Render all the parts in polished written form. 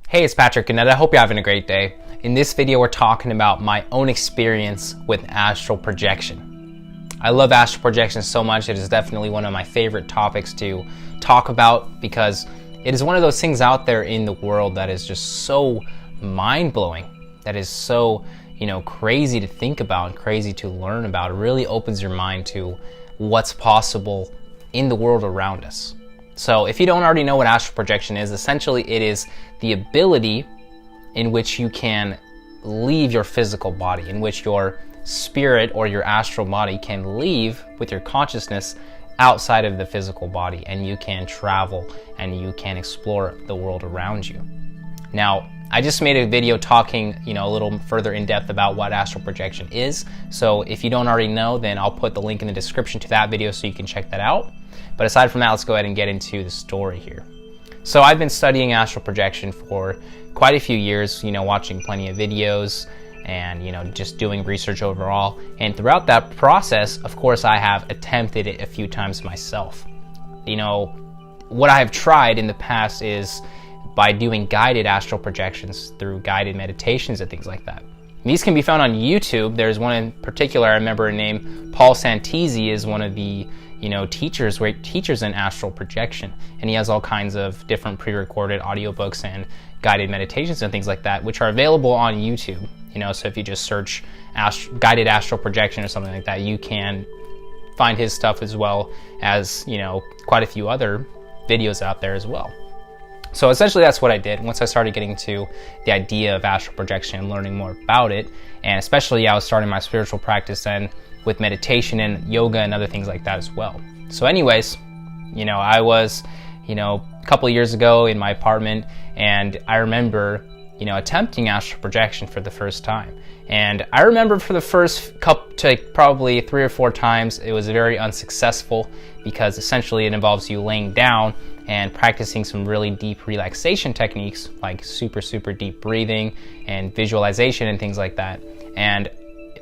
Hey, it's Patrick Cuneta. I hope you're having a great day. In this video, we're talking about my own experience with astral projection. I love astral projection so much. It is definitely one of my favorite topics to talk about because it is one of those things out there in the world that is just so mind-blowing, that is so, crazy to think about and crazy to learn about. It really opens your mind to what's possible in the world around us. So if you don't already know what astral projection is, essentially it is the ability in which you can leave your physical body, in which your spirit or your astral body can leave with your consciousness outside of the physical body, and you can travel and you can explore the world around you. Now, I just made a video talking, a little further in depth about what astral projection is. So if you don't already know, then I'll put the link in the description to that video so you can check that out. But aside from that, let's go ahead and get into the story here. So I've been studying astral projection for quite a few years, watching plenty of videos and, just doing research overall. And throughout that process, of course, I have attempted it a few times myself. What I have tried in the past is by doing guided astral projections through guided meditations and things like that. These can be found on YouTube. There's one in particular I remember named Paul Santisi is one of the teachers in astral projection, and he has all kinds of different pre-recorded audiobooks and guided meditations and things like that, which are available on YouTube. So if you just search guided astral projection or something like that, you can find his stuff as well as quite a few other videos out there as well. So essentially that's what I did once I started getting to the idea of astral projection and learning more about it. And especially I was starting my spiritual practice then with meditation and yoga and other things like that as well. So anyways, I was, a couple of years ago in my apartment, and I remember, attempting astral projection for the first time. And I remember for the first probably 3 or 4 times, it was very unsuccessful because essentially it involves you laying down and practicing some really deep relaxation techniques like super deep breathing and visualization and things like that. And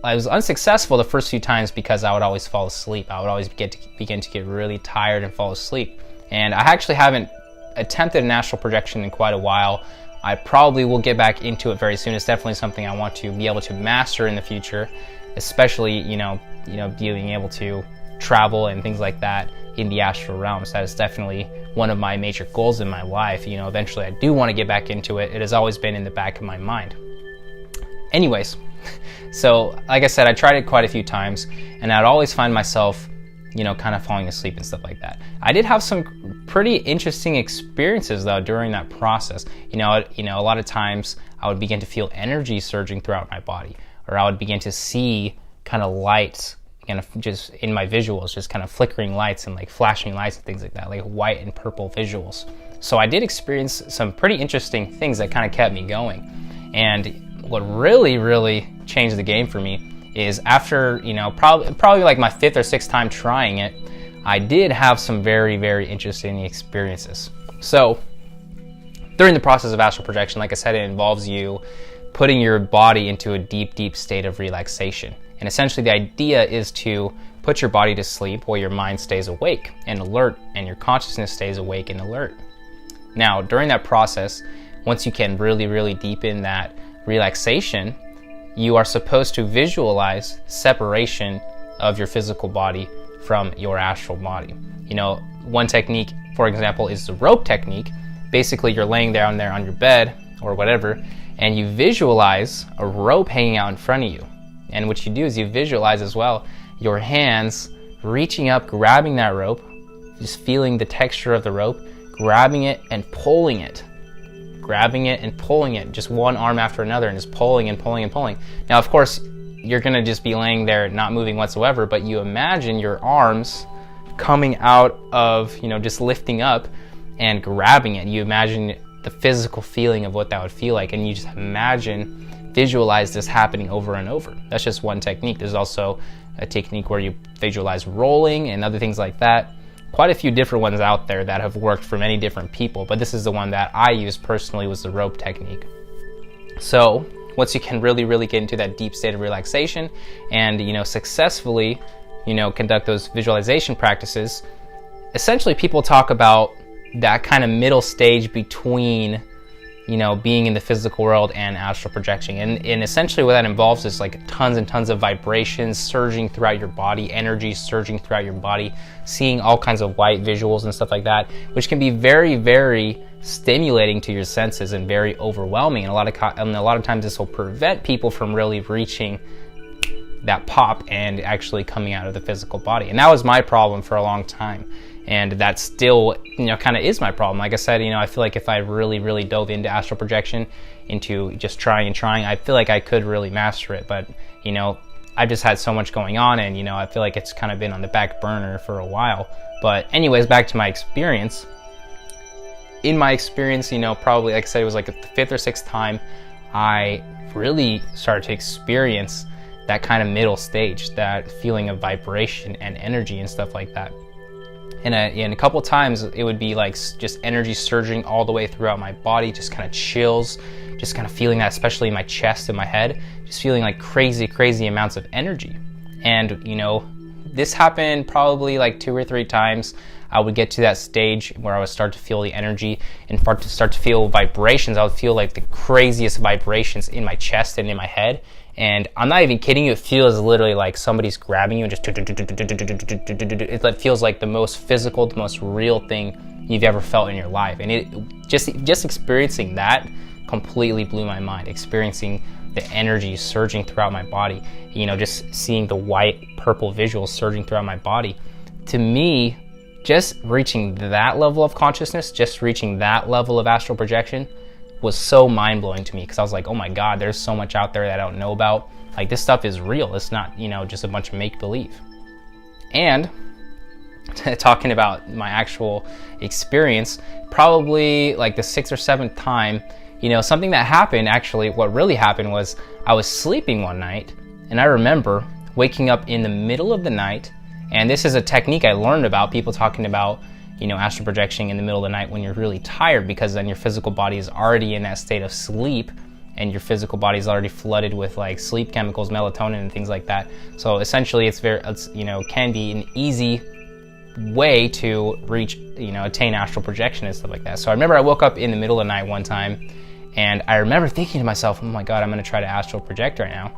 I was unsuccessful the first few times because I would always fall asleep. I would always begin to get really tired and fall asleep. And I actually haven't attempted an astral projection in quite a while. I probably will get back into it very soon. It's definitely something I want to be able to master in the future, especially, being able to travel and things like that in the astral realms. That is definitely one of my major goals in my life. Eventually I do want to get back into it. It has always been in the back of my mind. Anyways, so like I said, I tried it quite a fefew times, and I'd always find myself, kind of falling asleep and stuff like that. I did have some pretty interesting experiences though during that process. A lot of times I would begin to feel energy surging throughout my body, or I would begin to see kind of lights, just in my visuals, just kind of flickering lights and like flashing lights and things like that, like white and purple visuals. So I did experience some pretty interesting things that kind of kept me going. And what really changed the game for me is after, probably like my 5th or 6th time trying it, I did have some very interesting experiences. So during the process of astral projection, like I said, it involves you putting your body into a deep state of relaxation. And essentially the idea is to put your body to sleep while your mind stays awake and alert, and your consciousness stays awake and alert. Now, during that process, once you can really deepen that relaxation, you are supposed to visualize separation of your physical body from your astral body. One technique, for example, is the rope technique. Basically, you're laying down there on your bed or whatever, and you visualize a rope hanging out in front of you. And what you do is you visualize as well your hands reaching up, grabbing that rope, just feeling the texture of the rope, grabbing it and pulling it. Grabbing it and pulling it, just one arm after another, and just pulling and pulling and pulling. Now, of course, you're gonna just be laying there not moving whatsoever, but you imagine your arms coming out of, just lifting up and grabbing it. You imagine the physical feeling of what that would feel like, and you just visualize this happening over and over. That's just one technique. There's also a technique where you visualize rolling and other things like that. Quite a few different ones out there that have worked for many different people, but this is the one that I used personally, was the rope technique. So once you can really get into that deep state of relaxation and successfully conduct those visualization practices, essentially people talk about that kind of middle stage between being in the physical world and astral projection. And essentially what that involves is like tons and tons of vibrations surging throughout your body, energy surging throughout your body, seeing all kinds of white visuals and stuff like that, which can be very, very stimulating to your senses and very overwhelming. And a lot of times this will prevent people from really reaching that pop and actually coming out of the physical body. And that was my problem for a long time. And that still, kind of is my problem. Like I said, I feel like if I really, really dove into astral projection, into just trying, I feel like I could really master it. But, I've just had so much going on, and, I feel like it's kind of been on the back burner for a while. But anyways, back to my experience. In my experience, probably, like I said, it was like the 5th or 6th time I really started to experience that kind of middle stage, that feeling of vibration and energy and stuff like that. And a couple times it would be like just energy surging all the way throughout my body, just kind of chills, just kind of feeling that, especially in my chest and my head, just feeling like crazy amounts of energy. And this happened probably like 2 or 3 times. I would get to that stage where I would start to feel the energy and start to feel vibrations. I would feel like the craziest vibrations in my chest and in my head. And I'm not even kidding you, it feels literally like somebody's grabbing you and just it feels like the most physical, the most real thing you've ever felt in your life. And it just experiencing that completely blew my mind. Experiencing the energy surging throughout my body, just seeing the white purple visuals surging throughout my body. To me, just reaching that level of consciousness, just reaching that level of astral projection was so mind-blowing to me, because I was like, oh my God, there's so much out there that I don't know about. Like, this stuff is real. It's not, just a bunch of make-believe. And talking about my actual experience, probably like the 6th or 7th time, something that happened, actually, what really happened was I was sleeping one night, and I remember waking up in the middle of the night. And this is a technique I learned about, people talking about, astral projection in the middle of the night when you're really tired, because then your physical body is already in that state of sleep, and your physical body is already flooded with like sleep chemicals, melatonin and things like that. So essentially it's can be an easy way to reach, attain astral projection and stuff like that. So I remember I woke up in the middle of the night one time, and I remember thinking to myself, oh my God, I'm gonna try to astral project right now.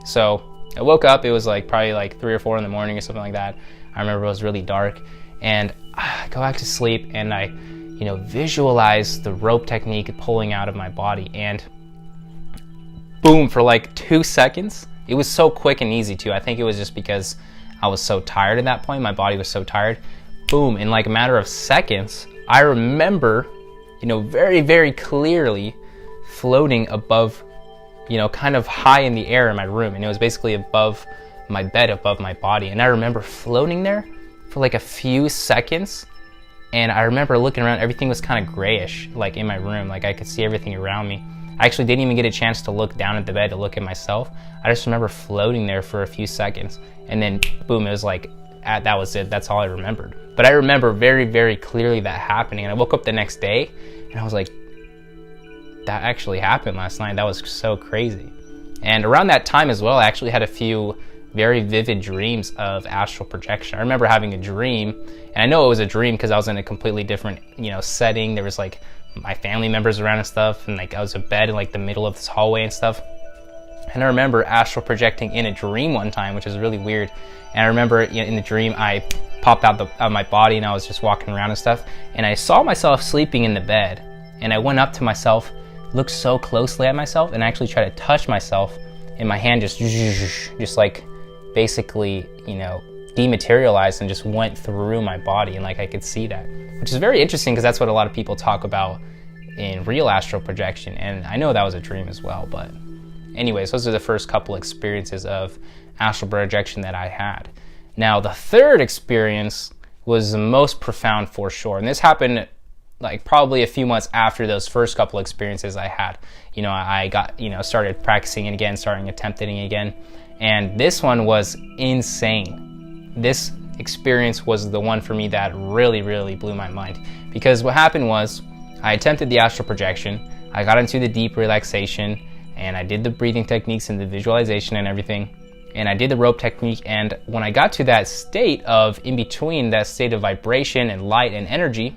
So I woke up, it was like probably like 3 or 4 in the morning or something like that. I remember it was really dark, and I go back to sleep, and I, visualize the rope technique pulling out of my body, and boom, for like 2 seconds. It was so quick and easy too. I think it was just because I was so tired at that point. My body was so tired. Boom, in like a matter of seconds, I remember, very, very clearly floating above, kind of high in the air in my room. And it was basically above my bed, above my body. And I remember floating there for like a few seconds. And I remember looking around, everything was kind of grayish, like in my room. Like I could see everything around me. I actually didn't even get a chance to look down at the bed to look at myself. I just remember floating there for a few seconds. And then boom, it was like, that was it. That's all I remembered. But I remember very, very clearly that happening. And I woke up the next day and I was like, that actually happened last night. That was so crazy. And around that time as well, I actually had a few very vivid dreams of astral projection. I remember having a dream, and I know it was a dream because I was in a completely different, setting. There was like my family members around and stuff, and like I was in bed in like the middle of this hallway and stuff. And I remember astral projecting in a dream one time, which is really weird. And I remember in the dream, I popped out of my body and I was just walking around and stuff. And I saw myself sleeping in the bed, and I went up to myself, looked so closely at myself, and I actually tried to touch myself, and my hand just like basically, dematerialized and just went through my body, and like I could see that, which is very interesting because that's what a lot of people talk about in real astral projection. And I know that was a dream as well. But anyways, those are the first couple experiences of astral projection that I had. Now, the third experience was the most profound for sure. And this happened like probably a few months after those first couple experiences I had. I got, started practicing it again, starting attempting it again. And this one was insane. This experience was the one for me that really, really blew my mind. Because what happened was, I attempted the astral projection, I got into the deep relaxation, and I did the breathing techniques and the visualization and everything, and I did the rope technique. And when I got to that state of in between, that state of vibration and light and energy,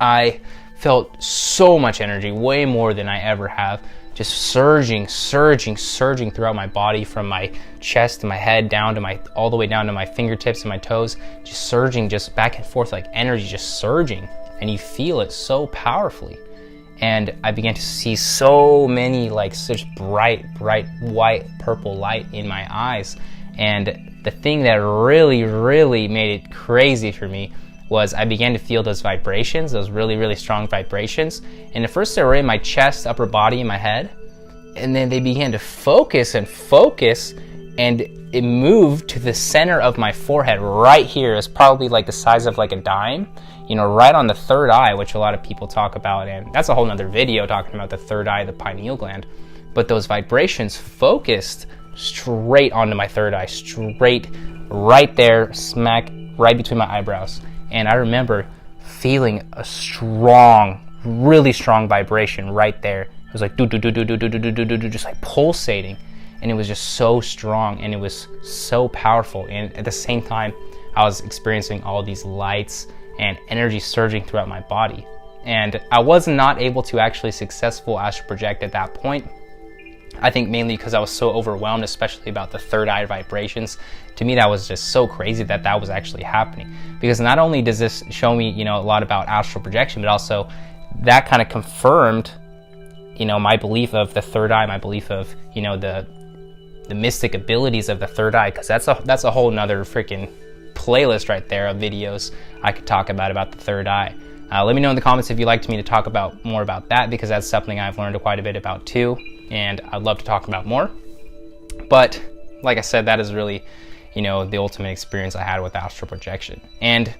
I felt so much energy, way more than I ever have, just surging throughout my body, from my chest to my head down to all the way down to my fingertips and my toes, just surging, just back and forth, like energy just surging, and you feel it so powerfully. And I began to see so many, like, such bright white purple light in my eyes. And the thing that really made it crazy for me was I began to feel those vibrations, those really strong vibrations. And at first they were in my chest, upper body, and my head. And then they began to focus, and it moved to the center of my forehead right here. It's probably like the size of like a dime, right on the third eye, which a lot of people talk about. And that's a whole nother video talking about the third eye, the pineal gland. But those vibrations focused straight onto my third eye, straight right there, smack right between my eyebrows. And I remember feeling a really strong vibration right there. It was like do, just like pulsating. And it was just so strong, and it was so powerful. And at the same time, I was experiencing all these lights and energy surging throughout my body. And I was not able to actually successfully astral project at that point. I think mainly because I was so overwhelmed, especially about the third eye vibrations. To me, that was just so crazy that was actually happening. Because not only does this show me, a lot about astral projection, but also that kind of confirmed, my belief of the third eye, my belief of, the mystic abilities of the third eye. Because that's a whole nother freaking playlist right there of videos I could talk about the third eye. Let me know in the comments if you'd like me to talk about more about that, because that's something I've learned quite a bit about too, and I'd love to talk about more. But like I said, that is really, the ultimate experience I had with astral projection. And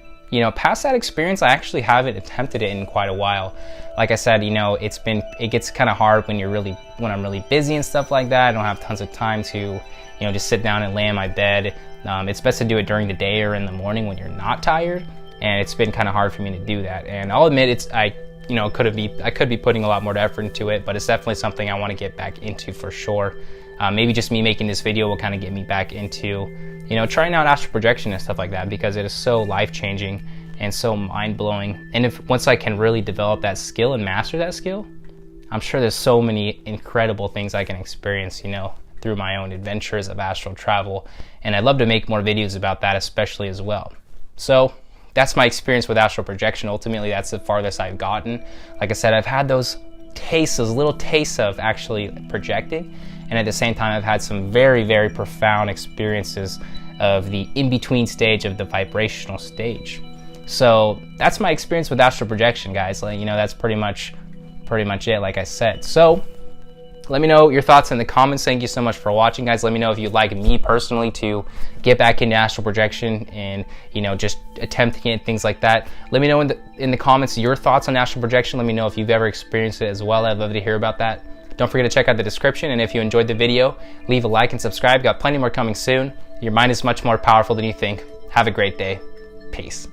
past that experience, I actually haven't attempted it in quite a while. Like I said, it gets kind of hard when I'm really busy and stuff like that. I don't have tons of time to, just sit down and lay in my bed. It's best to do it during the day or in the morning when you're not tired. And it's been kind of hard for me to do that. And I'll admit I could be putting a lot more effort into it, but it's definitely something I want to get back into for sure. Maybe just me making this video will kind of get me back into, trying out astral projection and stuff like that, because it is so life-changing and so mind-blowing. And once I can really develop that skill and master that skill, I'm sure there's so many incredible things I can experience, through my own adventures of astral travel. And I'd love to make more videos about that, especially as well. So that's my experience with astral projection. Ultimately, that's the farthest I've gotten. Like I said, I've had those little tastes of actually projecting. And at the same time, I've had some very profound experiences of the in-between stage of the vibrational stage. So that's my experience with astral projection, guys. That's pretty much it, like I said. So let me know your thoughts in the comments. Thank you so much for watching, guys. Let me know if you'd like me personally to get back into astral projection and, just attempting it, things like that. Let me know in the comments your thoughts on astral projection. Let me know if you've ever experienced it as well. I'd love to hear about that. Don't forget to check out the description, and if you enjoyed the video, leave a like and subscribe. Got plenty more coming soon. Your mind is much more powerful than you think. Have a great day. Peace.